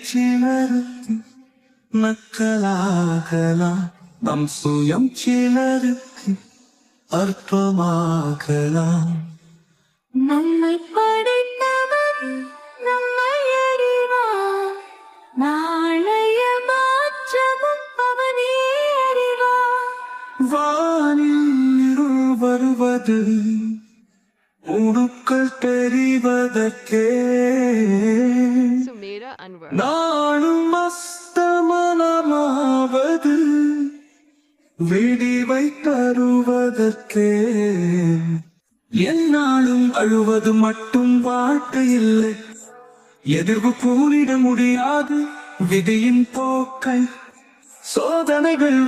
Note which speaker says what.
Speaker 1: சிலருக்கு நக்கலாகலாம், நம் சுயம் சிலருக்கு அற்பமாகலாம்.
Speaker 2: நம்மை படைத்தவன் நம்மை அறிவான், நாளைய மாற்றமும் அவனே அறிவான்.
Speaker 1: வானில் வருவது உடுக்கள் தெரிவதற்கே,
Speaker 3: Sumera Anwar.
Speaker 1: நானும் அஸ்தமனமாவது விடிவை தருவதற்கே. என்னாலும் அழுவது மட்டும் வாழ்க்கை இல்லை, எதிர்வு கூறிட முடியாது விதியின் போக்கை. சோதனைகள்